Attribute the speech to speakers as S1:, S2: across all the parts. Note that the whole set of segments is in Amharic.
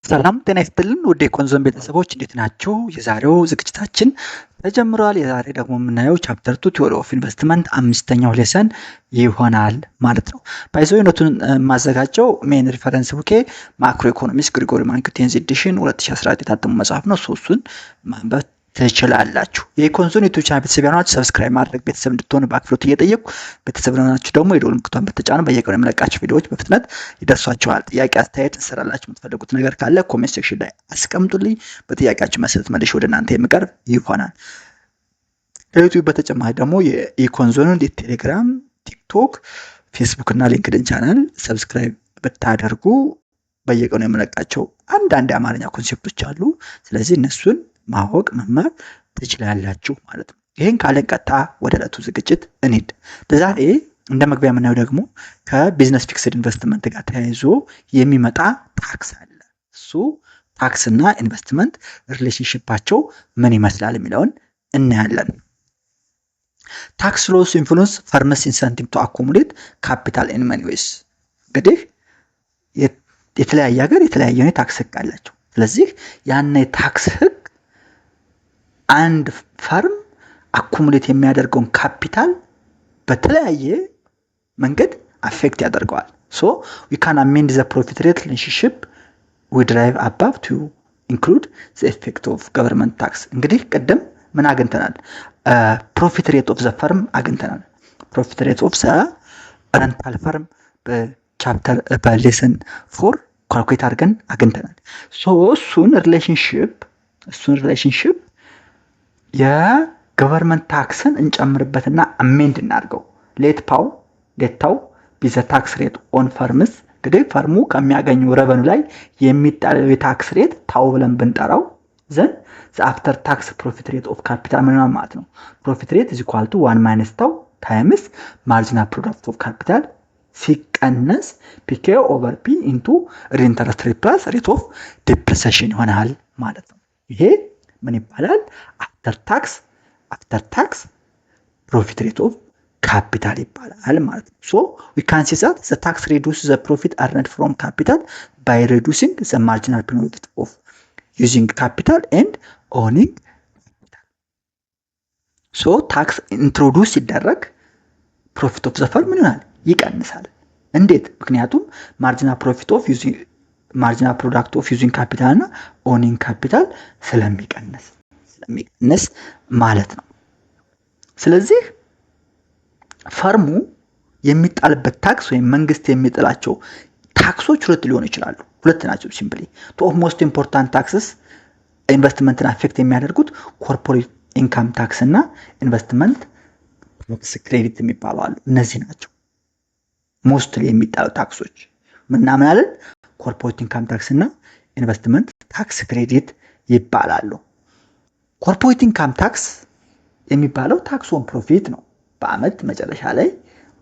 S1: ሰላም ጤና ይስጥልን ውድ የኮንዞን ቤተሰቦች እንዴት ናችሁ? የዛሬው ዝግጅታችን ተጀምሯል። የዛሬ ደግሞ የምናየው ቻፕተር 2 ቲዎሪ ኦፍ ኢንቨስትመንት አምስተኛው ሌሰን ይሆናል ማለት ነው። ባይዘው ዩኒቱን ማዘጋጀው ሜን ሪፈረንስ ቡኬ ማክሮ ኢኮኖሚክስ ግሪጎሪ ማንክቴንዝ ኤዲሽን 2014 የታተሙ መጽሐፍ ነው። እሱን ማንበብ ትችላላችሁ። የኮንዞን ዩቲዩብ ቻናል ቤተሰብ ያናችሁ ሰብስክራይብ ማድረግ ቤተሰብ እንድትሆኑ በአክብሮት እየጠየቁ ቤተሰብ ናችሁ ደግሞ የደወል ምልክቱን በተጫኑ በየቀኑ የምለቃቸው ቪዲዮዎች በፍጥነት ይደርሷችኋል። ጥያቄ አስተያየት እንሰራላችሁ የምትፈልጉት ነገር ካለ ኮሜንት ሴክሽን ላይ አስቀምጡልኝ። በጥያቄያችሁ መሰረት መልሼ ወደ እናንተ የምቀርብ ይሆናል። ከዩቲዩብ በተጨማሪ ደግሞ የኢኮንዞንን የቴሌግራም፣ ቲክቶክ፣ ፌስቡክ እና ሊንክድን ቻናል ሰብስክራይብ ብታደርጉ በየቀኑ የምለቃቸው አንዳንድ የአማርኛ ኮንሴፕቶች አሉ። ስለዚህ እነሱን ማወቅ መማር ትችላላችሁ ማለት ነው። ይህን ካለን ቀጥታ ወደ ዕለቱ ዝግጅት እንሂድ። ዛሬ እንደ መግቢያ የምናየው ደግሞ ከቢዝነስ ፊክስድ ኢንቨስትመንት ጋር ተያይዞ የሚመጣ ታክስ አለ። እሱ ታክስ እና ኢንቨስትመንት ሪሌሽንሽፓቸው ምን ይመስላል የሚለውን እናያለን። ታክስ ሎስ ኢንፍሉንስ ፈርምስ ኢንሰንቲቭ ቱ አኮሙሌት ካፒታል ኢን መኒ ዌይስ። እንግዲህ የተለያየ ሀገር የተለያየ ታክስ ህግ አላቸው። ስለዚህ ያን የታክስ ህግ አንድ ፈርም አኩሙሌት የሚያደርገውን ካፒታል በተለያየ መንገድ አፌክት ያደርገዋል። ሶ we can amend the profit rate relationship we derive above to include the effect of government tax። እንግዲህ ቀደም ምን አግኝተናል? ፕሮፊት ሬት ኦፍ ዘ ፈርም አግኝተናል። ፕሮፊት ሬት ኦፍ ዘ ረንታል ፈርም በቻፕተር በሌሰን 4 ካልኩሌት አድርገን አግኝተናል። ሶ እሱን ሪሌሽንሺፕ የገቨርንመንት ታክስን እንጨምርበትና አሜንድ እናድርገው። ሌታው ቢዘ ታክስ ሬት ኦን ፈርምስ። እንግዲህ ፈርሙ ከሚያገኙ ረቨኑ ላይ የሚጣለው የታክስ ሬት ታው ብለን ብንጠራው ዘን አፍተር ታክስ ፕሮፊት ሬት ኦፍ ካፒታል ምን ማለት ነው? ፕሮፊት ሬት ኢዝ ኢኳል ቱ 1 ማይነስ ታው ታይምስ ማርጂናል ፕሮዳክት ኦፍ ካፒታል ሲቀነስ ፒኬ ኦቨር ፒ ኢንቱ ኢንተረስት ሬት ፕላስ ሬት ኦፍ ዲፕሪሲዬሽን ይሆናል ማለት ነው። ይሄ ምን ይባላል? አፍተር ታክስ ፕሮፊት ሬት ኦፍ ካፒታል ይባላል ማለት ነው። ሶ we can see that the tax reduces the profit earned from capital by reducing the marginal penalty of using capital and owning capital. so tax introduce ሲደረግ profit of the firm ምን ይሆናል? ይቀንሳል። እንዴት? ምክንያቱም marginal product of using capital እና owning capital ስለሚቀንስ ማለት ነው። ስለዚህ ፈርሙ የሚጣልበት ታክስ ወይም መንግስት የሚጥላቸው ታክሶች ሁለት ሊሆኑ ይችላሉ። ሁለት ናቸው ሲምፕሊ። ቱ ኦፍ ሞስት ኢምፖርታንት ታክስስ ኢንቨስትመንትን አፌክት የሚያደርጉት ኮርፖሬት ኢንካም ታክስ እና ኢንቨስትመንት ታክስ ክሬዲት የሚባሉ አሉ። እነዚህ ናቸው ሞስትሊ የሚጣሉ ታክሶች። ምናምን አለን? ኮርፖሬት ኢንካም ታክስ እና ኢንቨስትመንት ታክስ ክሬዲት ይባላሉ። ኮርፖሬት ኢንካም ታክስ የሚባለው ታክስ ኦን ፕሮፊት ነው። በአመት መጨረሻ ላይ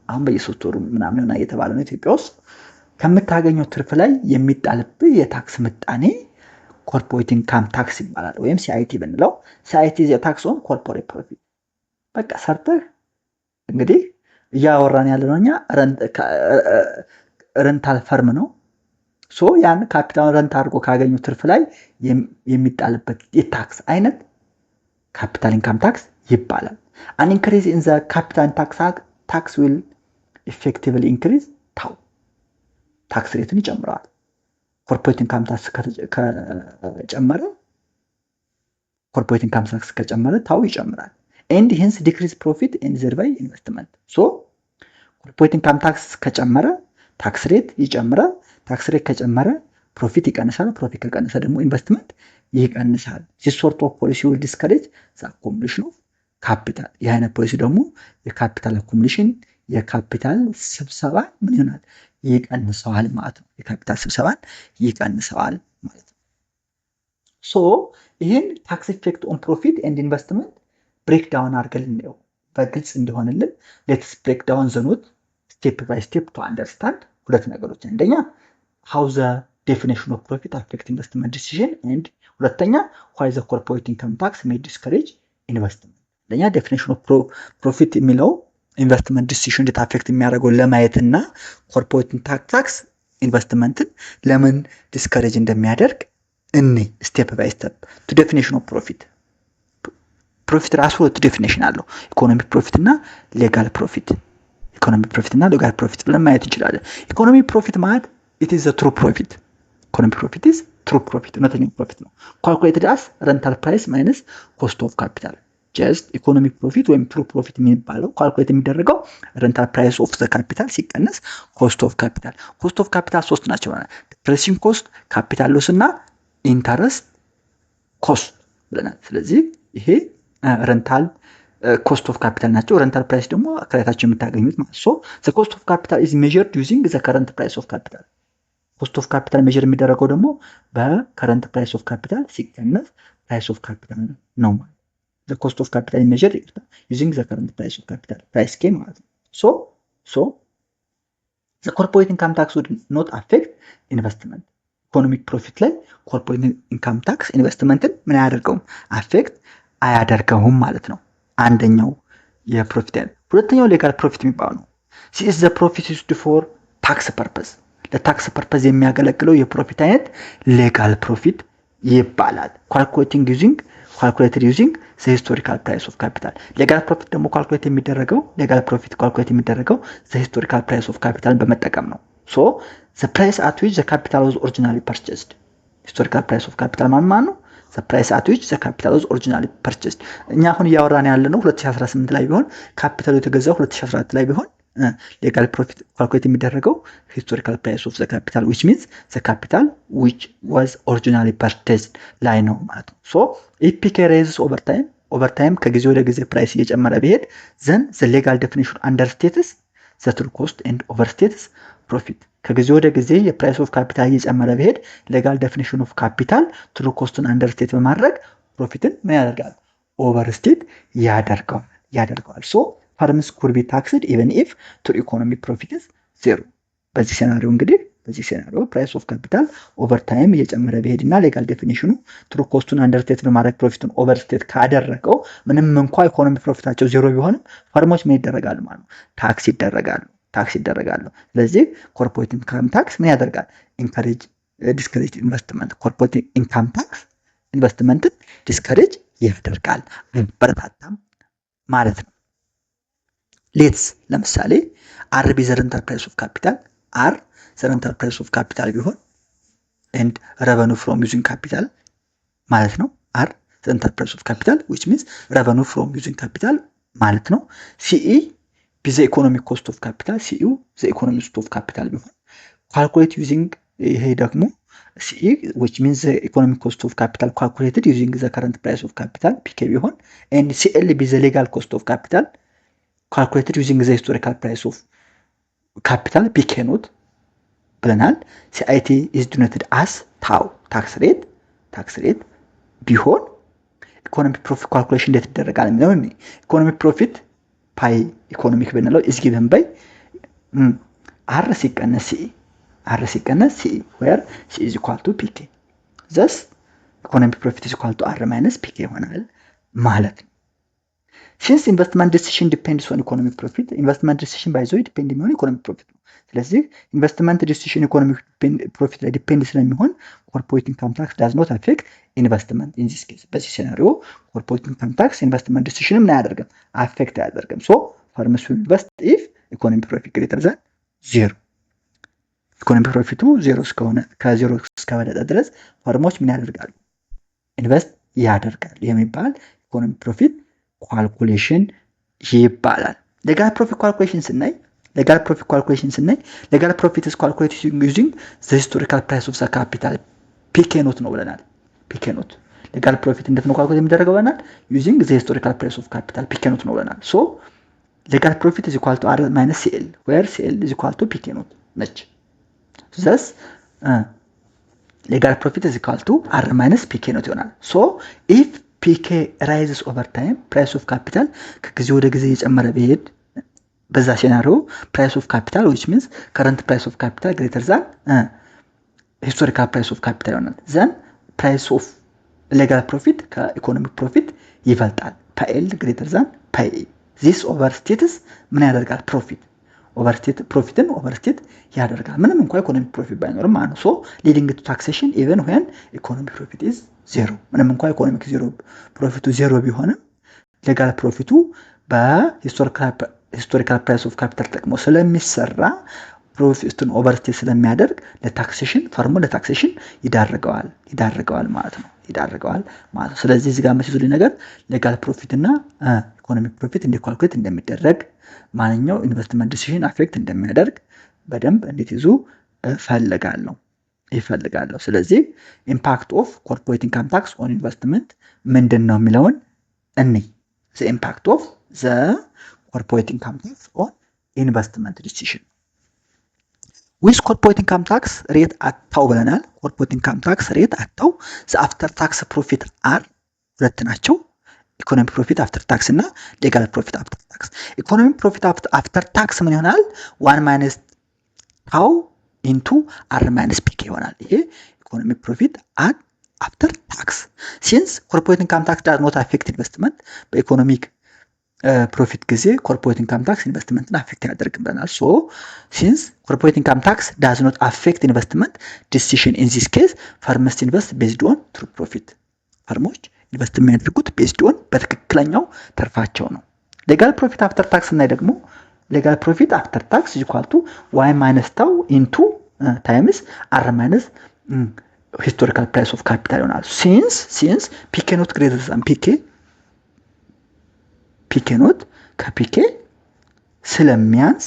S1: አሁን በየሶስት ወሩ ምናምን ሆነ እየተባለ ነው ኢትዮጵያ ውስጥ ከምታገኘው ትርፍ ላይ የሚጣልብህ የታክስ ምጣኔ ኮርፖሬት ኢንካም ታክስ ይባላል። ወይም ሲአይቲ ብንለው ሲአይቲ ዘ ታክስ ኦን ኮርፖሬት ፕሮፊት። በቃ ሰርተህ እንግዲህ እያወራን ያለነው እኛ ረንታል ፈርም ነው። ሶ ያን ካፒታል ረንት አድርጎ ካገኘው ትርፍ ላይ የሚጣልበት የታክስ አይነት ካፒታል ኢንካም ታክስ ይባላል። an increase in the capital tax will effectively increase ታክስ ሬትን ይጨምራል። ኮርፖሬት ኢንካም ታክስ ከጨመረ ታው ይጨምራል። and hence decrease profit and thereby investment። so ኮርፖሬት ኢንካም ታክስ ከጨመረ ታክስ ሬት ይጨምራል። ታክስ ሬት ከጨመረ ፕሮፊት ይቀንሳል። ፕሮፊት ከቀነሰ ደግሞ ኢንቨስትመንት ይቀንሳል። this sort of policy will discourage the accumulation of capital። ይህ አይነት ፖሊሲ ደግሞ የካፒታል አኩሙሌሽን የካፒታል ስብሰባ ምን ይሆናል? ይቀንሰዋል ማለት ነው። የካፒታል ስብሰባን ይቀንሰዋል ማለት ነው። ሶ ይህን ታክስ ኢፌክት ኦን ፕሮፊት ኤንድ ኢንቨስትመንት ብሬክ ዳውን አድርገን እንየው በግልጽ እንዲሆንልን። ሌትስ ብሬክ ዳውን ዘ ኖት ስቴፕ ባይ ስቴፕ ቱ አንደርስታንድ ሁለት ነገሮች። አንደኛ how the definition of profit affect investment decision and ሁለተኛ why the corporate income tax may discourage investment። ለኛ ዴፊኒሽን ኦፍ ፕሮፊት የሚለው ኢንቨስትመንት ዲሲዥን እንዴት አፌክት የሚያደርገው ለማየትና ኮርፖሬት ታክስ ኢንቨስትመንትን ለምን ዲስከሬጅ እንደሚያደርግ እኔ ስቴፕ ባይ ስቴፕ ቱ ዴፊኒሽን ኦፍ ፕሮፊት። ፕሮፊት ራሱ ሁለት ዴፊኒሽን አለው፣ ኢኮኖሚክ ፕሮፊት እና ሌጋል ፕሮፊት። ኢኮኖሚክ ፕሮፊት እና ሌጋል ፕሮፊት ብለን ማየት እንችላለን። ኢኮኖሚክ ፕሮፊት ማለት ኢት ኢዝ ዘ ትሩ ፕሮፊት። ኢኮኖሚክ ፕሮፊት ኢዝ ትሩ ፕሮፊት፣ እውነተኛው ፕሮፊት ነው። ካልኩሌትድ አስ ረንታል ፕራይስ ማይነስ ኮስት ኦፍ ካፒታል። ጀስት ኢኮኖሚክ ፕሮፊት ወይም ትሩ ፕሮፊት የሚባለው ካልኩሌት የሚደረገው ረንታል ፕራይስ ኦፍ ዘ ካፒታል ሲቀነስ ኮስት ኦፍ ካፒታል። ኮስት ኦፍ ካፒታል ሶስት ናቸው ማለት ዲፕሬሲንግ ኮስት፣ ካፒታል ሎስ እና ኢንተረስት ኮስት ብለናል። ስለዚህ ይሄ ረንታል ኮስት ኦፍ ካፒታል ናቸው። ረንታል ፕራይስ ደግሞ ከላይታቸው የምታገኙት ማለት ሶ ዘ ኮስት ኦፍ ካፒታል ኢዝ ሜዠርድ ዩዚንግ ዘ ከረንት ፕራይስ ኦፍ ካፒታል። ኮስት ኦፍ ካፒታል ሜዠር የሚደረገው ደግሞ በከረንት ፕራይስ ኦፍ ካፒታል ሲቀነስ ፕራይስ ኦፍ ካፒታል ነው ማለት ዘ ኮስት ኦፍ ካፒታል ኢዝ ሜዠርድ ዩዚንግ ዘ ከረንት ፕራይስ ኦፍ ካፒታል ፕራይስ ኬ ማለት ነው። ሶ ዘ ኮርፖሬት ኢንካም ታክስ ውድ ኖት አፌክት ኢንቨስትመንት። ኢኮኖሚክ ፕሮፊት ላይ ኮርፖሬት ኢንካም ታክስ ኢንቨስትመንትን ምን አያደርገውም? አፌክት አያደርገውም ማለት ነው። አንደኛው የፕሮፊት አይነት። ሁለተኛው ሌጋል ፕሮፊት የሚባለው ነው። ሲስ ዘ ፕሮፊት ዩዝድ ፎር ታክስ ፐርፐዝ። ለታክስ ፐርፐዝ የሚያገለግለው የፕሮፊት አይነት ሌጋል ፕሮፊት ይባላል። ካልኩሌትድ ዩዚንግ ዘ ሂስቶሪካል ፕራይስ ኦፍ ካፒታል። ሌጋል ፕሮፊት ደግሞ ካልኩሌት የሚደረገው ዘ ሂስቶሪካል ፕራይስ ኦፍ ካፒታልን በመጠቀም ነው። ሶ ዘ ፕራይስ አት ዊች ዘ ካፒታል ዋዝ ኦሪጂናሊ ፐርቼዝድ። ሂስቶሪካል ፕራይስ ኦፍ ካፒታል ማለት ነው the price at which the capital was originally purchased። እኛ አሁን እያወራን ያለነው 2018 ላይ ቢሆን ካፒታሉ የተገዛው 2014 ላይ ቢሆን ሌጋል ፕሮፊት ካልኩሌት የሚደረገው historical price of the capital which means the capital which was originally purchased ላይ ነው ማለት ነው። so if PK raises over time ከጊዜ ወደ ጊዜ ፕራይስ እየጨመረ ቢሄድ then the legal definition understates the true cost and overstates profit። ከጊዜ ወደ ጊዜ የፕራይስ ኦፍ ካፒታል እየጨመረ ቢሄድ ሌጋል ዴፊኒሽን ኦፍ ካፒታል ትሩ ኮስትን አንደርስቴት በማድረግ ፕሮፊትን ምን ያደርጋል? ኦቨርስቴት ያደርገዋል። ሶ ፈርምስ ኩድ ቢ ታክስድ ኢቨን ኢፍ ትሩ ኢኮኖሚክ ፕሮፊት ኢዝ ዜሮ። በዚህ ሴናሪዮ ፕራይስ ኦፍ ካፒታል ኦቨር ታይም እየጨመረ ቢሄድና ሌጋል ዴፊኒሽኑ ትሩ ኮስቱን አንደርስቴት በማድረግ ፕሮፊትን ኦቨርስቴት ካደረገው ምንም እንኳ ኢኮኖሚክ ፕሮፊታቸው ዜሮ ቢሆንም ፈርሞች ምን ይደረጋሉ ማለት ነው? ታክስ ይደረጋሉ። ስለዚህ ኮርፖሬት ኢንካም ታክስ ምን ያደርጋል? ዲስከሬጅ ኢንቨስትመንት። ኮርፖሬት ኢንካም ታክስ ኢንቨስትመንትን ዲስከሬጅ ያደርጋል፣ አይበረታታም ማለት ነው። ለምሳሌ አር ቢ ዘ ረንታል ፕራይስ ኦፍ ካፒታል፣ አር ዘ ረንታል ፕራይስ ኦፍ ካፒታል ቢሆን ኤንድ ረቨኑ ፍሮም ዩዚንግ ካፒታል ማለት ነው። አር ዘ ረንታል ፕራይስ ኦፍ ካፒታል which means ረቨኑ ፍሮም ዩዚንግ ካፒታል ማለት ነው። ሲኢ ቢዘ ኢኮኖሚክ ኮስት ኦፍ ካፒታል፣ ሲዩ ዘ ኢኮኖሚክ ኮስት ኦፍ ካፒታል ቢሆን ካልኩሌት ዩዚንግ ይሄ ደግሞ ሲኢ which means the economic cost of capital calculated using the current price of capital ፒኬ ቢሆን and CL be the legal cost of capital calculated using the historical price of capital ፒኬ ኖት ብለናል። CIT is denoted as ታው ታክስ ሬት ቢሆን ኢኮኖሚክ ፕሮፊት ካልኩሌሽን እንዴት ይደረጋል ነው። ኢኮኖሚክ ፕሮፊት ፓይ ኢኮኖሚክ ብንለው is given by R ሲቀነስ CE where C is equal to PK thus economic profit is equal to R minus PK ይሆናል ማለት ነው። since investment decision depends on economic profit, investment decision by the way depending on economic profit ነው። ስለዚህ investment decision economic profit ላይ ዲፔንድ ስለሚሆን corporate income tax does not affect investment in this case። በዚህ ሴናሪዮ corporate income tax investment decision ምን አያደርግም? affect አያደርግም። so firms will invest if economic profit greater than 0። ኢኮኖሚክ ፕሮፊቱ ዜሮ እስከሆነ ከዜሮ እስከበለጠ ድረስ ፈርሞች ምን ያደርጋሉ? ኢንቨስት ያደርጋሉ የሚባል ኢኮኖሚክ ፕሮፊት ካልኩሌሽን ይባላል። ሌጋል ፕሮፊት ካልኩሌሽን ስናይ ሌጋል ፕሮፊት is calculated using the historical price of the capital ፒኬ ኖት ነው ብለናል። ፒኬ ኖት ሌጋል ፕሮፊት እንዴት ነው ካልኩሌት የሚደረገው ብለናል? using the historical price of capital ፒኬ ኖት ነው ብለናል። so legal profit is equal to R minus CL where CL is equal to ፒኬ ኖት ነች። thus legal profit is equal to R minus PK ኖት ይሆናል። so if PK rises over time price of capital ከጊዜ ወደ ጊዜ እየጨመረ ቢሄድ በዛ ሴናሪዮ price of capital which means current price of capital greater than historical price of capital ይሆናል። then price of legal profit ከኢኮኖሚክ ፕሮፊት ይበልጣል PL greater than PE this overstates ምን ያደርጋል? ፕሮፊት ኦቨርስቴት ፕሮፊትን ኦቨርስቴት ያደርጋል ምንም እንኳን ኢኮኖሚክ ፕሮፊት ባይኖርም ማለት ነው። ሶ ሊዲንግ ቱ ታክሴሽን ኢቨን ዌን ኢኮኖሚክ ፕሮፊት ኢዝ ዜሮ ምንም እንኳን ኢኮኖሚክ ፕሮፊቱ ዜሮ ቢሆንም ሌጋል ፕሮፊቱ በሂስቶሪካል ፕራይስ ኦፍ ካፒታል ተጠቅሞ ስለሚሰራ ፕሮፊቱን ኦቨርስቴት ስለሚያደርግ ለታክሴሽን ፈርሙ ለታክሴሽን ይዳርገዋል ማለት ነው። ስለዚህ እዚህ ጋር መስሉልኝ ነገር ሌጋል ፕሮፊት እና ኢኮኖሚክ ፕሮፊት እንዴት ካልኩሌት እንደሚደረግ ማንኛው ኢንቨስትመንት ዲሲዥን አፌክት እንደሚያደርግ በደንብ እንዴት ይዙ ይፈልጋለሁ። ስለዚህ ኢምፓክት ኦፍ ኮርፖሬት ኢንካም ታክስ ኦን ኢንቨስትመንት ምንድነው የሚለውን እንይ። ዘ ኢምፓክት ኦፍ ዘ ኮርፖሬት ኢንካም ታክስ ኦን ኢንቨስትመንት ዲሲዥን ዊዝ ኮርፖሬት ኢንካም ታክስ ሬት አታው ብለናል። ኮርፖሬት ኢንካም ታክስ ሬት አታው ዘ አፍተር ታክስ ፕሮፊት አር ሁለት ናቸው። ኢኮኖሚክ ፕሮፊት አፍተር ታክስ እና ሌጋል ፕሮፊት አፍተር ታክስ። ኢኮኖሚክ ፕሮፊት አፍተር ታክስ ምን ይሆናል? 1 ማይነስ ታው ኢንቱ አር ማይነስ ፒኬ ይሆናል። ይሄ ኢኮኖሚክ ፕሮፊት አፍተር ታክስ ሲንስ ኮርፖሬት ኢንካም ታክስ ዳዝ ኖት አፌክት ኢንቨስትመንት በኢኮኖሚክ ፕሮፊት ጊዜ ኮርፖሬት ኢንካም ታክስ ኢንቨስትመንትን አፌክት ያደርግም ብለናል። ሶ ሲንስ ኮርፖሬት ኢንካም ታክስ ዳዝ ኖት አፌክት ኢንቨስትመንት ዲሲዥን ኢን ዚስ ኬዝ ፈርምስ ኢንቨስት ቤዝድ ኦን ትሩ ፕሮፊት ፈርሞች ኢንቨስት የሚያደርጉት ቤዝድ ኦን በትክክለኛው ተርፋቸው ነው። ሌጋል ፕሮፊት አፍተር ታክስ እና ደግሞ ሌጋል ፕሮፊት አፍተር ታክስ ኢኳል ቱ ዋይ ማይነስ ታው ኢንቱ ታይምስ አር ማይነስ ሂስቶሪካል ፕራይስ ኦፍ ካፒታል ይሆናል። ሲንስ ፒኬ ኖት ግሬተር ዛን ፒኬ ኖት ከፒኬ ስለሚያንስ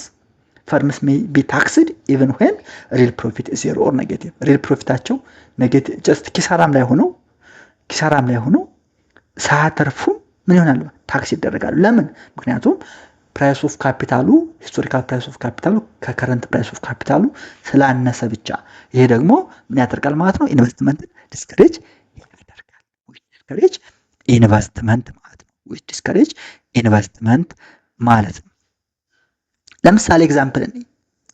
S1: ፈርምስ ሜይ ቢ ታክስድ ኢቨን ዌን ሪል ፕሮፊት ዜሮ ኦር ኔጌቲቭ ሪል ፕሮፊታቸው ኔጌቲቭ ጀስት ኪሳራም ላይ ሆነው ሳያተርፉም ምን ይሆናሉ? ታክስ ይደረጋሉ። ለምን? ምክንያቱም ፕራይስ ኦፍ ካፒታሉ ሂስቶሪካል ፕራይስ ኦፍ ካፒታሉ ከከረንት ፕራይስ ኦፍ ካፒታሉ ስላነሰ ብቻ። ይሄ ደግሞ ምን ያደርጋል ማለት ነው? ኢንቨስትመንትን ዲስከሬጅ ያደርጋል። ዲስከሬጅ ኢንቨስትመንት ማለት ነው። ዲስከሬጅ ኢንቨስትመንት ማለት ነው። ለምሳሌ ኤግዛምፕል እንይ።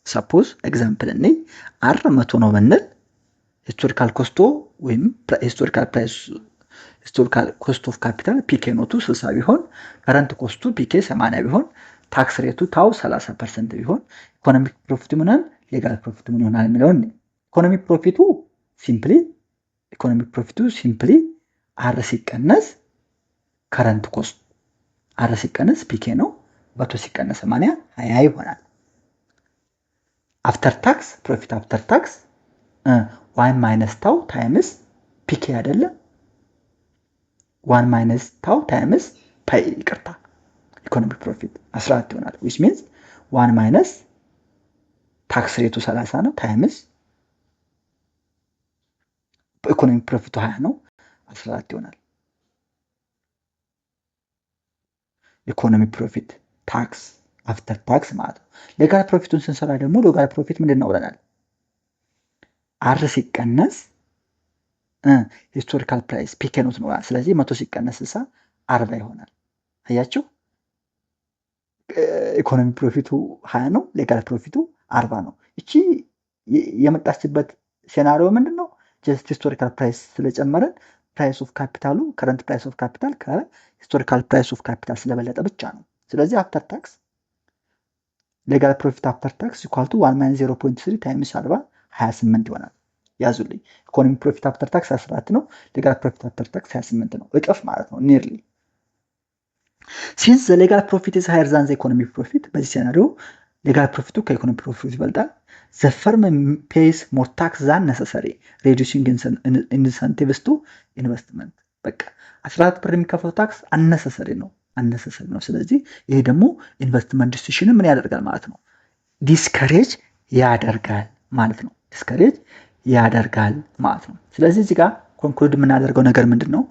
S1: ሰፖዝ ኤግዛምፕል እንይ አር 100 ነው ብንል ሂስቶሪካል ኮስቶ ወይም ሂስቶሪካል ኮስት ኦፍ ካፒታል ፒኬ ኖቱ 60 ቢሆን ከረንት ኮስቱ ፒኬ 80 ቢሆን ታክስ ሬቱ ታው 30% ቢሆን ኢኮኖሚክ ፕሮፊቱ ምን ሌጋል ፕሮፊቱ ምን ይሆናል የሚለውን ኢኮኖሚክ ፕሮፊቱ ሲምፕሊ አር ሲቀነስ ከረንት ኮስት አር ሲቀነስ ፒኬ ነው 100 ሲቀነስ 80 20 ይሆናል። አፍተር ታክስ ፕሮፊት አፍተር ታክስ ዋይ ማይነስ ታው ታይምስ ፒኬ አይደለ 1 ማይነስ ታው ታይምስ ፓይ ይቅርታ ኢኮኖሚክ ፕሮፊት 14 ይሆናል። which means 1 ማይነስ ታክስ ሬቱ 30 ነው ታይምስ ኢኮኖሚክ ፕሮፊቱ 20 ነው 14 ይሆናል። ኢኮኖሚክ ፕሮፊት ታክስ አፍተር ታክስ ማለት ነው። ሌጋል ፕሮፊቱን ስንሰራ ደግሞ ሌጋል ፕሮፊት ምንድነው ብለናል? አር ሲቀነስ ሂስቶሪካል ፕራይስ ፒኬ ኖት ነው። ስለዚህ 100 ሲቀነስ 60 40 ይሆናል። አያችሁ ኢኮኖሚ ፕሮፊቱ 20 ነው፣ ሌጋል ፕሮፊቱ 40 ነው። እቺ የመጣችበት ሴናሪዮ ምንድነው? ጀስት ሂስቶሪካል ፕራይስ ስለጨመረን ፕራይስ ኦፍ ካፒታሉ ከረንት ፕራይስ ኦፍ ካፒታል ከሂስቶሪካል ፕራይስ ኦፍ ካፒታል ስለበለጠ ብቻ ነው። ስለዚህ አፍተር ታክስ ሌጋል ፕሮፊት አፍተር ታክስ ኢኳል ቱ 1 - 0.3 ታይምስ 40 28 ይሆናል። ያዙልኝ። ኢኮኖሚ ፕሮፊት አፍተር ታክስ 14 ነው፣ ሌጋል ፕሮፊት አፍተር ታክስ 28 ነው። እጥፍ ማለት ነው ኒርሊ። ሲንስ ዘ ሌጋል ፕሮፊት ኢዝ ሃየር ዛን ዘ ኢኮኖሚክ ፕሮፊት በዚህ ሴናሪዮ ሌጋል ፕሮፊቱ ከኢኮኖሚ ፕሮፊት ይበልጣል። ዘ ፈርም ፔይስ ሞር ታክስ ዛን ነሰሰሪ ሪዱሲንግ ኢንሰንቲቭስ ቱ ኢንቨስትመንት። በቃ 14 ብር የሚከፈለው ታክስ አነሰሰሪ ነው። ስለዚህ ይሄ ደግሞ ኢንቨስትመንት ዲሲዥን ምን ያደርጋል ማለት ነው? ዲስከሬጅ ያደርጋል ማለት ነው። ስለዚህ እዚህ ጋር ኮንክሉድ የምናደርገው ነገር ምንድነው?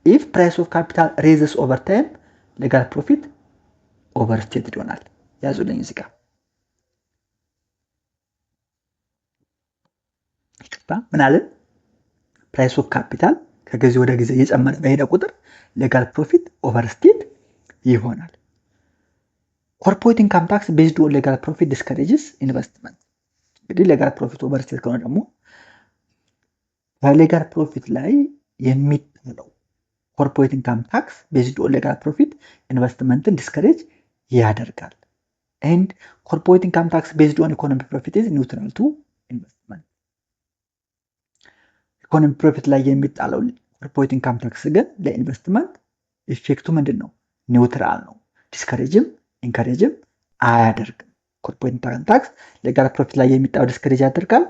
S1: ኢፍ ፕራይስ ኦፍ ካፒታል ሬዝስ ኦቨር ታይም ሌጋል ፕሮፊት ኦቨርስቴትድ ይሆናል። ያዙልኝ እዚህ ጋር ምን አለ? ፕራይስ ኦፍ ካፒታል ከጊዜ ወደ ጊዜ እየጨመረ በሄደ ቁጥር ሌጋል ፕሮፊት ኦቨርስቴት ይሆናል። ኮርፖሬት ኢንካም ታክስ ቤዝድ ኦን ሌጋል ፕሮፊት ዲስከሬጅስ ኢንቨስትመንት። እንግዲህ ሌጋል ፕሮፊት ኦቨርስቴት ከሆነ ደግሞ በሌጋል ፕሮፊት ላይ የሚጣለው ኮርፖሬት ኢንካም ታክስ ቤዝድ ኦን ሌጋል ፕሮፊት ኢንቨስትመንትን ዲስከሬጅ ያደርጋል። and corporate income tax based on economic profit is neutral to investment. ኢኮኖሚ ፕሮፊት ላይ የሚጣለው ኮርፖሬት ኢንካም ታክስ ግን ለኢንቨስትመንት ኢፌክቱ ምንድነው? ኒውትራል ነው። ዲስከሬጅም ኢንከሬጅም አያደርግም። ኮርፖሬት ኢንካም ታክስ ሌጋል ፕሮፊት ላይ የሚጣለው ዲስከሬጅ ያደርጋል።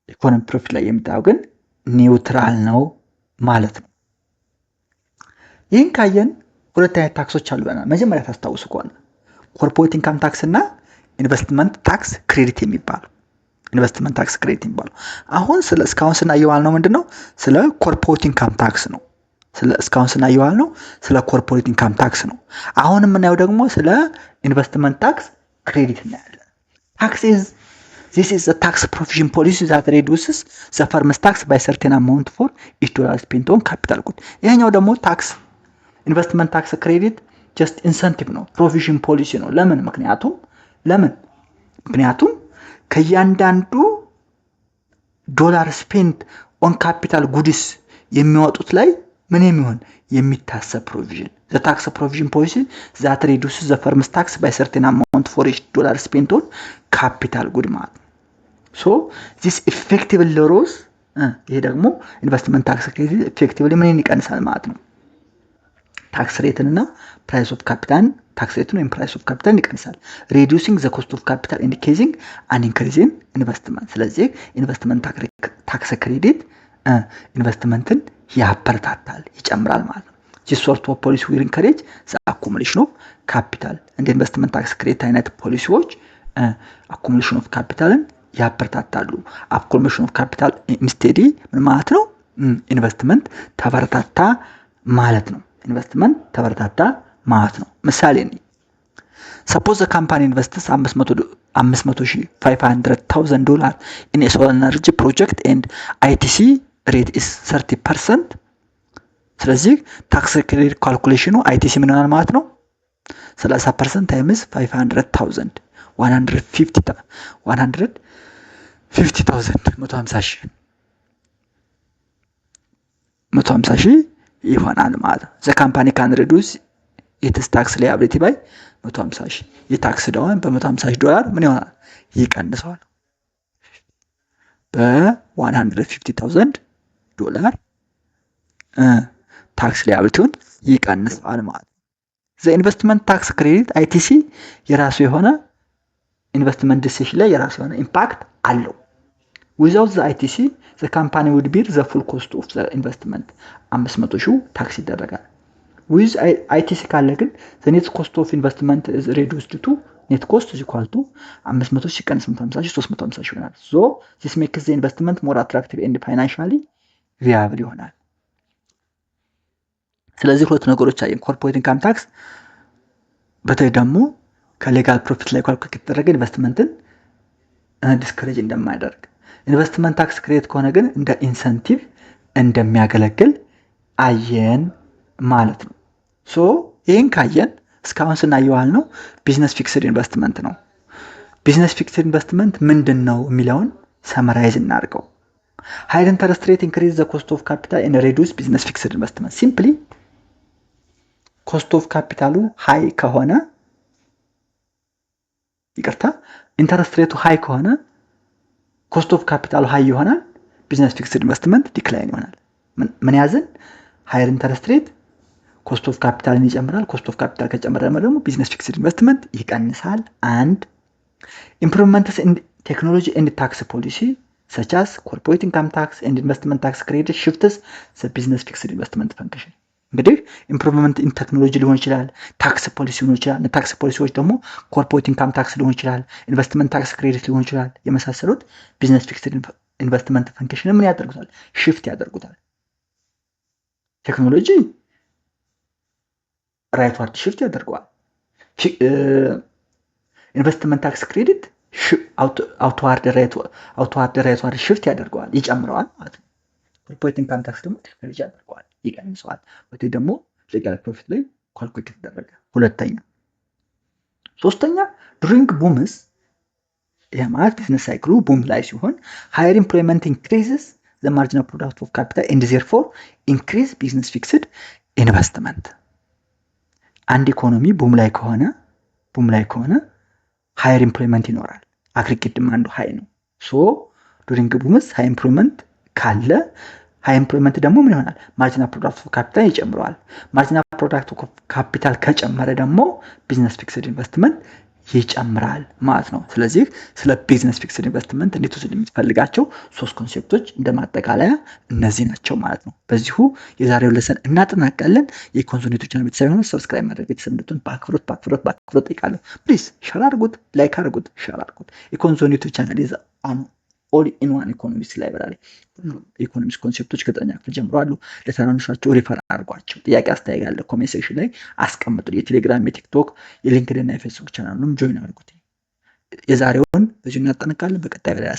S1: ኢኮኖሚ ፕሮፊት ላይ የሚጣለው ግን ኒውትራል ነው ማለት ነው። ይህን ካየን ሁለት አይነት ታክሶች አሉ ብለናል። መጀመሪያ ታስታውሱ ከሆነ ኮርፖሬት ኢንካም ታክስ እና ኢንቨስትመንት ታክስ ክሬዲት የሚባሉ ኢንቨስትመንት ታክስ ክሬዲት የሚባሉ አሁን እስካሁን ስናየው ነው ምንድነው? ስለ ኮርፖሬት ኢንካም ታክስ ነው። እስካሁን ስናየው ነው ስለ ኮርፖሬት ኢንካም ታክስ ነው። አሁን የምናየው ደግሞ ስለ ኢንቨስትመንት ታክስ ክሬዲት እናያለን። This is a tax provision policy that reduces the firm's tax by certain amount for each dollar spent on capital good. ይሄኛው ደግሞ ታክስ ኢንቨስትመንት ታክስ ክሬዲት ጀስት ኢንሰንቲቭ ነው፣ ፕሮቪዥን ፖሊሲ ነው። ለምን? ምክንያቱም ከእያንዳንዱ ዶላር ስፔንት ኦን ካፒታል ጉድስ የሚወጡት ላይ ምን የሚሆን የሚታሰብ ፕሮቪዥን the tax provision policy that reduces the firm's tax by certain amount for each dollar spent on capital good ማለት so this effectively lowers ይሄ ደግሞ ኢንቨስትመንት ታክስ ክሬዲት effectively ምን ይቀንሳል ማለት ነው? ታክስ ሬትን እና ፕራይስ ኦፍ ካፒታል ታክስ ሬትን ወይም ፕራይስ ኦፍ ካፒታል ይቀንሳል። reducing the cost of capital indicating an increase in investment። ስለዚህ ኢንቨስትመንት ታክስ ክሬዲት ኢንቨስትመንትን ያበረታታል፣ ይጨምራል ማለት ነው። this sort of policy will encourage the accumulation of capital። እንደ ኢንቨስትመንት ታክስ ክሬዲት አይነት ፖሊሲዎች accumulation of capitalን ያበረታታሉ። accumulation of capital instead ምን ማለት ነው? ኢንቨስትመንት ተበረታታ ማለት ነው። ኢንቨስትመንት ተበረታታ ማለት ነው። ምሳሌ ነው። suppose the company invests $500,000 in a solar energy project and ITC rate is 30%። ስለዚህ ታክስ ክሬዲት ካልኩሌሽኑ ITC ምን ይሆናል ማለት ነው? 30% ታይምስ 500,000 150,000 150,000 ይሆናል ማለት ነው። the company can reduce its tax liability by 150,000 የታክስ ዕዳውን በ150,000 ምን ይሆናል? ይቀንሰዋል። በ150,000 ታክስ ሊያብሊቲውን ይቀንሳል ማለት ነው። the investment tax credit ITC የራሱ የሆነ ኢንቨስትመንት ዲሲሽን ላይ የራሱ የሆነ ኢምፓክት አለው። without the ITC the company would bear the full cost of the investment 500,000 ታክስ ይደረጋል። with ITC ካለ ግን the net cost of investment is reduced to net cost is equal to 500,000 ሲቀንስ 150,000 350,000 ይሆናል። so this makes the investment more attractive and financially viable ይሆናል። ስለዚህ ሁለት ነገሮች አየን። ኮርፖሬት ኢንካም ታክስ በተለይ ደግሞ ከሌጋል ፕሮፊት ላይ ካልኩሌት ከተደረገ ኢንቨስትመንትን ዲስከሬጅ እንደማያደርግ፣ ኢንቨስትመንት ታክስ ክሬዲት ከሆነ ግን እንደ ኢንሰንቲቭ እንደሚያገለግል አየን ማለት ነው። ሶ ይሄን ካየን እስካሁን ስናየው ነው ቢዝነስ ፊክስድ ኢንቨስትመንት ነው። ቢዝነስ ፊክስድ ኢንቨስትመንት ምንድነው የሚለውን ሰመራይዝ እናድርገው። ሃይ ኢንተረስት ሬት ኢንክሪዝ ዘ ኮስት ኦፍ ካፒታል ኤንድ ሪዱስ ቢዝነስ ፊክስድ ኢንቨስትመንት። ሲምፕሊ ኮስት ኦፍ ካፒታሉ ሃይ ከሆነ ኢንተረስት ሬቱ ሃይ ከሆነ ኮስት ኦፍ ካፒታሉ ሃይ ይሆናል፣ ቢዝነስ ፊክስድ ኢንቨስትመንት ዲክላይን ይሆናል። ምን ያዘን? ሃየር ኢንተረስት ሬት ኮስት ኦፍ ካፒታልን ይጨምራል። ኮስት ኦፍ ካፒታል ከጨመረ ደግሞ ቢዝነስ ፊክስድ ኢንቨስትመንት ይቀንሳል። አንድ ኢምፕሩቭመንትስ ኢን ቴክኖሎጂ ኤንድ ታክስ ፖሊሲ such as corporate income tax and investment tax credit shifts the business fixed investment function። እንግዲህ ኢምፕሩቭመንት ኢን ቴክኖሎጂ ሊሆን ይችላል፣ ታክስ ፖሊሲ ሊሆን ይችላል። ታክስ ፖሊሲዎች ደግሞ ኮርፖሬት ኢንካም ታክስ ሊሆን ይችላል፣ ኢንቨስትመንት ታክስ ክሬዲት ሊሆን ይችላል። የመሳሰሉት ቢዝነስ ፊክስድ ኢንቨስትመንት ፈንክሽን ምን ያደርጉታል? ሽፍት ያደርጉታል። ቴክኖሎጂ ራይት ዋርድ ሽፍት ያደርገዋል። ኢንቨስትመንት ታክስ ክሬዲት አውትዋርድ ራይት ዋርድ ሽፍት ያደርገዋል፣ ይጨምረዋል ማለት ነው። ኮርፖሬት ኢንካም ታክስ ደግሞ ቴክኖሎጂ ያደርገዋል፣ ይቀንሰዋል። ወይ ደግሞ ሌጋል ፕሮፊት ላይ ካልኩሌት ተደረገ። ሁለተኛ ሶስተኛ ዱሪንግ ቡምስ የማለት ቢዝነስ ሳይክሉ ቡም ላይ ሲሆን ሃየር ኢምፕሎይመንት ኢንክሪዝስ ዘ ማርጂናል ፕሮዳክት ኦፍ ካፒታል ኤንድ ዜርፎር ኢንክሪዝ ቢዝነስ ፊክስድ ኢንቨስትመንት። አንድ ኢኮኖሚ ቡም ላይ ከሆነ ቡም ላይ ከሆነ ሃየር ኢምፕሎይመንት ይኖራል። አግሪጌት ዲማንዱ ሃይ ነው። ሶ ዱሪንግ ቡምስ ሃይ ኢምፕሎይመንት ካለ ሃይ ኢምፕሎይመንት ደግሞ ምን ይሆናል? ማርጂናል ፕሮዳክት ኦፍ ካፒታል ይጨምረዋል። ማርጂናል ፕሮዳክት ኦፍ ካፒታል ከጨመረ ደግሞ ቢዝነስ ፊክስድ ኢንቨስትመንት ይጨምራል ማለት ነው። ስለዚህ ስለ ቢዝነስ ፊክስድ ኢንቨስትመንት እንዴት ወስድ የሚፈልጋቸው 3 ኮንሴፕቶች እንደማጠቃለያ እነዚህ ናቸው ማለት ነው። በዚሁ የዛሬው ለሰን እናጠናቃለን። የኮንሶ ኔቶች ቻናል ቤተሰብ ሆነ ሰብስክራይብ ማድረግ ቤተሰብ እንድትሆን በአክብሮት ጠይቃለሁ። ፕሊዝ ሼር አድርጉት፣ ላይክ አድርጉት፣ ሼር አድርጉት። የኮንሶ ኔቶች ቻናል ኦል ኢን ዋን ኢኮኖሚክስ ላይብራሪ ኢኮኖሚክስ ኮንሴፕቶች ከ9ኛ ክፍል ጀምሮ አሉ። ለተናንሾቻቸው ሪፈር አድርጓቸው። ጥያቄ አስተያየት ያለ ኮሜንት ሴክሽን ላይ አስቀምጡ። የቴሌግራም፣ የቲክቶክ፣ የሊንክድን እና የፌስቡክ ቻናሉንም ጆይን አድርጉት። የዛሬውን በዚሁ እናጠናቅቃለን። በቀጣይ በሌላ